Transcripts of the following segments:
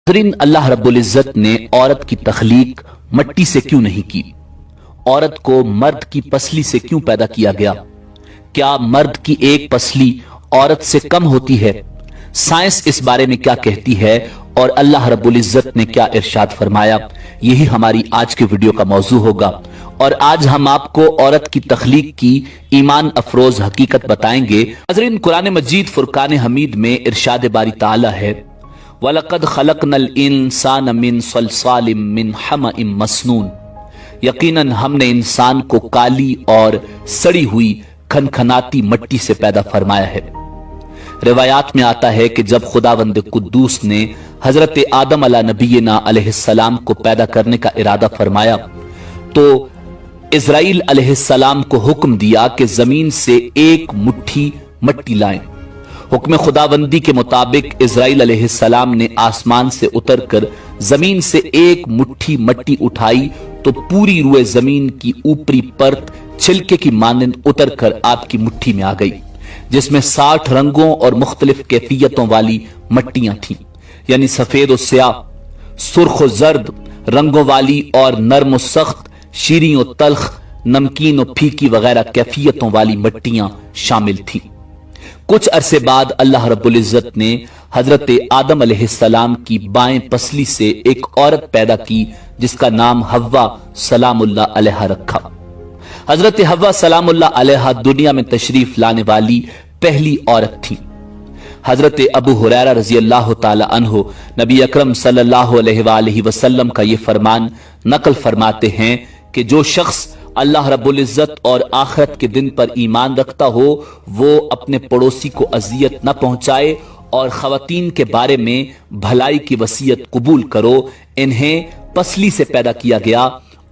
नाज़रीन, अल्लाह रब्बुल इज़्ज़त ने औरत की तख्लीक मट्टी से क्यों नहीं की? औरत को मर्द की पसली से क्यों पैदा किया गया? क्या मर्द की एक पसली औरत से कम होती है? साइंस इस बारे में क्या कहती है और अल्लाह रब्बुल इज़्ज़त ने क्या इरशाद फरमाया? यही हमारी आज के वीडियो का मौजू होगा और आज हम आपको औरत की तख्लीक की ईमान अफरोज हकीकत बताएंगे। नाज़रीन, कुरान मजीद फुरकान हमीद में इरशाद बारी ताला है, वलक़द खलक़नल इंसान मिन सलसालिम मिन हमइम मसनून, यकीनन हमने इंसान को काली और सड़ी हुई खनखनाती मट्टी से पैदा फरमाया है। रिवायात में आता है कि जब खुदावंद कुद्दूस ने हजरत आदम अला नबीना अलैहिस्सलाम को पैदा करने का इरादा फरमाया तो इज़राइल अलैहिस्सलाम को हुक्म दिया कि जमीन से एक मुट्ठी मट्टी लाएं। हुक्म खुदाबंदी के मुताबिक इज़राइल अलैहिस्सलाम ने आसमान से उतरकर जमीन से एक मुट्ठी मट्टी उठाई तो पूरी रुए जमीन की ऊपरी परत छिलके की मानंद उतरकर आपकी मुट्ठी में आ गई, जिसमें 60 रंगों और मुख्तलिफ कैफियतों वाली मट्टियां थीं, यानी सफेद और स्याह, सुर्ख और जर्द रंगों वाली और नर्म और सख्त, शीरीं और तल्ख, नमकीन और फीकी वगैरह कैफियतों वाली मट्टियां शामिल थीं। कुछ अरसे बाद अल्लाह रब्बुल इज़्ज़त ने हजरत आदम अलैहिस्सलाम की बाएं पसली से एक औरत पैदा की जिसका नाम हव्वा सलामुल्लाह अलैहा रखा। हजरत हव्वा सलामुल्लाह अलैहा दुनिया में तशरीफ लाने वाली पहली औरत थी। हजरत अबू हुरैरा रजी अल्लाह ताला अन्हु नबी अकरम सल्लल्लाहु अलैहि वसल्लम का ये फरमान नकल फरमाते हैं कि जो शख्स अल्लाह रब्बुल इज़्ज़त और आखिरत के दिन पर ईमान रखता हो वो अपने पड़ोसी को अजियत न पहुंचाए और खवातीन के बारे में भलाई की वसीयत कबूल करो। इन्हें पसली से पैदा किया गया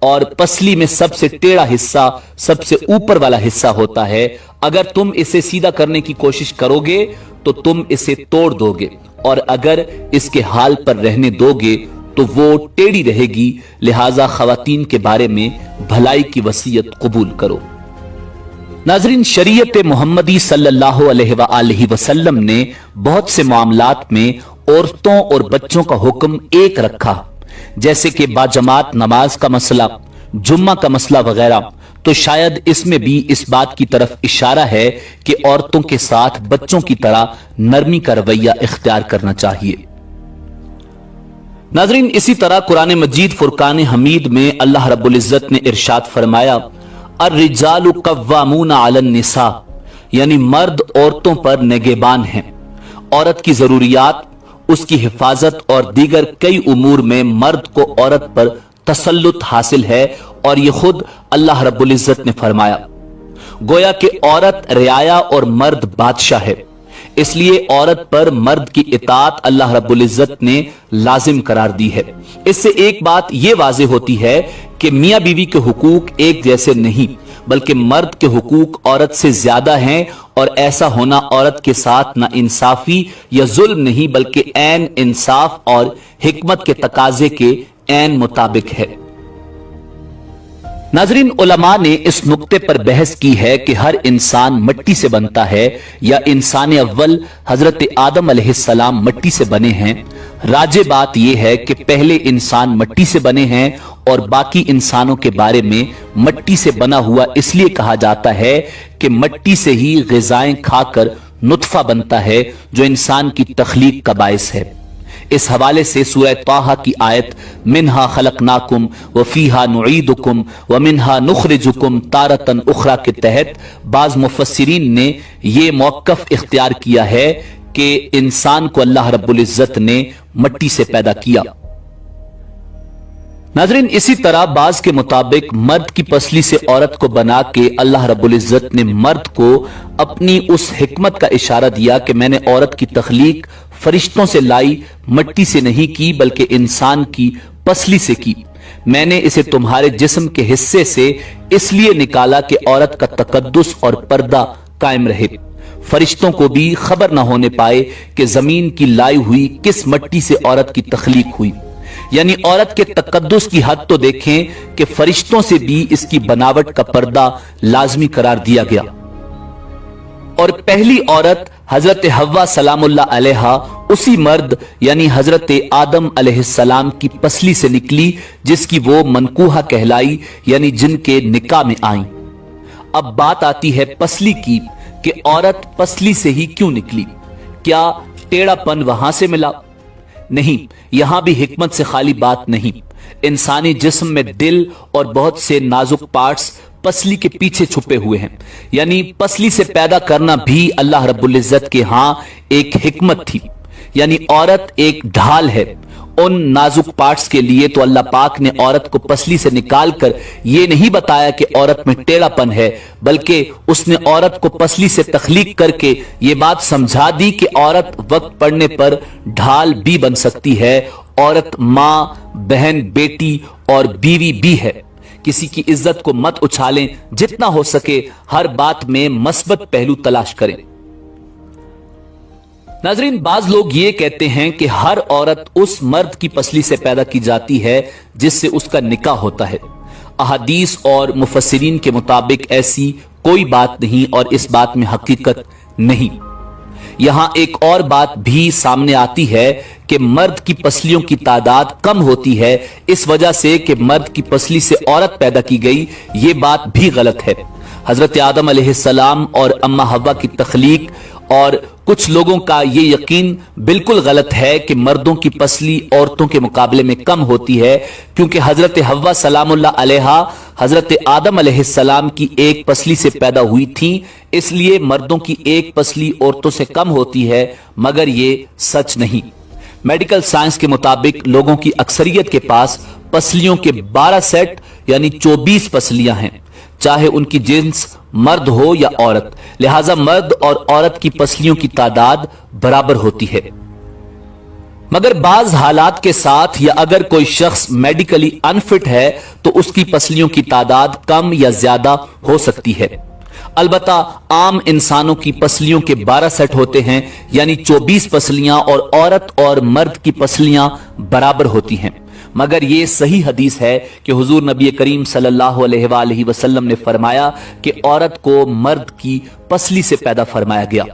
और पसली में सबसे टेढ़ा हिस्सा सबसे ऊपर वाला हिस्सा होता है। अगर तुम इसे सीधा करने की कोशिश करोगे तो तुम इसे तोड़ दोगे और अगर इसके हाल पर रहने दोगे तो वो टेढ़ी रहेगी। लिहाजा खवातीन के बारे में भलाई की वसीयत कबूल करो। नाज़रीन, शरीयत मोहम्मदी सल्लल्लाहु अलैहि वसल्लम ने बहुत से मामलात में औरतों और बच्चों का हुक्म एक रखा, जैसे कि बाजमात नमाज का मसला, जुम्मा का मसला वगैरह। तो शायद इसमें भी इस बात की तरफ इशारा है कि औरतों के साथ बच्चों की तरह नरमी का रवैया इख्तियार करना चाहिए। नाज़रीन, इसी तरह कुरान मजीद फुरकान हमीद में अल्लाह रब्बुल इज़्ज़त ने इरशाद फरमाया, अर्रिजालु कव्वामूना अलन निसा, यानी मर्द औरतों पर निगहबान हैं। औरत की जरूरियात, उसकी हिफाजत और दीगर कई उमूर में मर्द को औरत पर तसल्लुत हासिल है और ये खुद अल्लाह रब्बुल इज़्ज़त ने फरमाया। गोया कि औरत रियाया और मर्द बादशाह है, इसलिए औरत पर मर्द की इताअत अल्लाह रब्बुल इज़्ज़त ने लाजिम करार दी है। इससे एक बात यह वाज़ेह होती है कि मियां बीवी के हुकूक एक जैसे नहीं, बल्कि मर्द के हुकूक औरत से ज्यादा हैं और ऐसा होना औरत के साथ ना इंसाफी या जुल्म नहीं बल्कि ऐन इंसाफ और हिकमत के तकाजे के ऐन मुताबिक है। नाज़रीन, उलमा ने इस नुक्ते पर बहस की है कि हर इंसान मट्टी से बनता है या इंसान अव्वल हजरत आदम अलैहिस्सलाम मट्टी से बने हैं। राजे बात यह है कि पहले इंसान मट्टी से बने हैं और बाकी इंसानों के बारे में मट्टी से बना हुआ इसलिए कहा जाता है कि मट्टी से ही ग़िज़ाएं खाकर नुत्फा बनता है जो इंसान की तख्लीक का बाइस है। इस हवाले से सूरह ताहा की आयत मिन्हा खलकनाकुम व फीहा नुईदुकुम व मिन्हा नुखरिजुकुम तारतन उखरा के तहत बाज मुफस्सिरीन ने यह मौक़िफ़ इख्तियार किया है कि इंसान को अल्लाह रब्बुल इज़्ज़त ने मट्टी से पैदा किया। नाज़रीन, इसी तरह बाज के मुताबिक मर्द की पसली से औरत को बना के अल्लाह रब्बुल इज़्ज़त ने मर्द को अपनी उस हिकमत का इशारा दिया कि मैंने औरत की तख्लीक फरिश्तों से लाई, मट्टी से नहीं की बल्कि इंसान की पसली से की। मैंने इसे तुम्हारे जिस्म के हिस्से से इसलिए निकाला कि औरत का तकद्दुस और पर्दा कायम रहे, फरिश्तों को भी खबर न होने पाए कि जमीन की लाई हुई किस मट्टी से औरत की तख्लीक हुई। यानी औरत के तकद्दुस की हद तो देखें कि फरिश्तों से भी इसकी बनावट का पर्दा लाजमी करार दिया गया। और पहली औरत हजरत हव्वा सलामुल्लाह अलैहा उसी मर्द यानी हजरत आदम अलैहिस्सलाम की पसली से निकली जिसकी वो मनकूहा कहलाई, यानी जिनके निकाह में आई। अब बात आती है पसली की कि औरत पसली से ही क्यों निकली? क्या टेढ़ापन वहां से मिला? नहीं, यहां भी हिकमत से खाली बात नहीं। इंसानी जिस्म में दिल और बहुत से नाजुक पार्ट्स पसली के पीछे छुपे हुए हैं, यानी पसली से पैदा करना भी अल्लाह रब्बुल इज्जत के हां एक हिकमत थी। यानी औरत एक ढाल है उन नाजुक पार्ट्स के लिए। तो अल्लाह पाक ने औरत को पसली से निकालकर यह नहीं बताया कि औरत में टेढ़ापन है, बल्कि उसने औरत को पसली से तख्लीक करके यह बात समझा दी कि औरत वक्त पड़ने पर ढाल भी बन सकती है। औरत मां, बहन, बेटी और बीवी भी है। किसी की इज्जत को मत उछालें, जितना हो सके हर बात में मस्बत पहलू तलाश करें। नाजरीन, बाज लोग ये कहते हैं कि हर औरत उस मर्द की पसली से पैदा की जाती है जिससे उसका निकाह होता है। अहादीस और मुफस्सिरीन के मुताबिक ऐसी कोई बात नहीं और इस बात में हकीकत नहीं। यहां एक और बात भी सामने आती है कि मर्द की पसलियों की तादाद कम होती है इस वजह से कि मर्द की पसली से औरत पैदा की गई। ये बात भी गलत है। हजरत आदम अलैहिस्सलाम और अम्मा हव्वा की तख्लीक और कुछ लोगों का ये यकीन बिल्कुल गलत है कि मर्दों की पसली औरतों के मुकाबले में कम होती है, क्योंकि हजरत हव्वा सलामुल्लाह अलैहा हजरत आदम अलैहिस्सलाम की एक पसली से पैदा हुई थी, इसलिए मर्दों की एक पसली औरतों से कम होती है, मगर ये सच नहीं। मेडिकल साइंस के मुताबिक लोगों की अक्सरियत के पास पसलियों के 12 सेट यानी 24 पसलियां हैं, चाहे उनकी जिन्स मर्द हो या औरत। लिहाजा मर्द और औरत की पसलियों की तादाद बराबर होती है। मगर बाज हालात के साथ या अगर कोई शख्स मेडिकली अनफिट है तो उसकी पसलियों की तादाद कम या ज्यादा हो सकती है। अलबत्ता आम इंसानों की पसलियों के 12 सेट होते हैं, यानी 24 पसलियां, और औरत और मर्द की पसलियां बराबर होती हैं। मगर यह सही हदीस है कि हुजूर नबी करीम सल्लल्लाहु अलैहि वसल्लम ने फरमाया कि औरत को मर्द की पसली से पैदा फरमाया गया।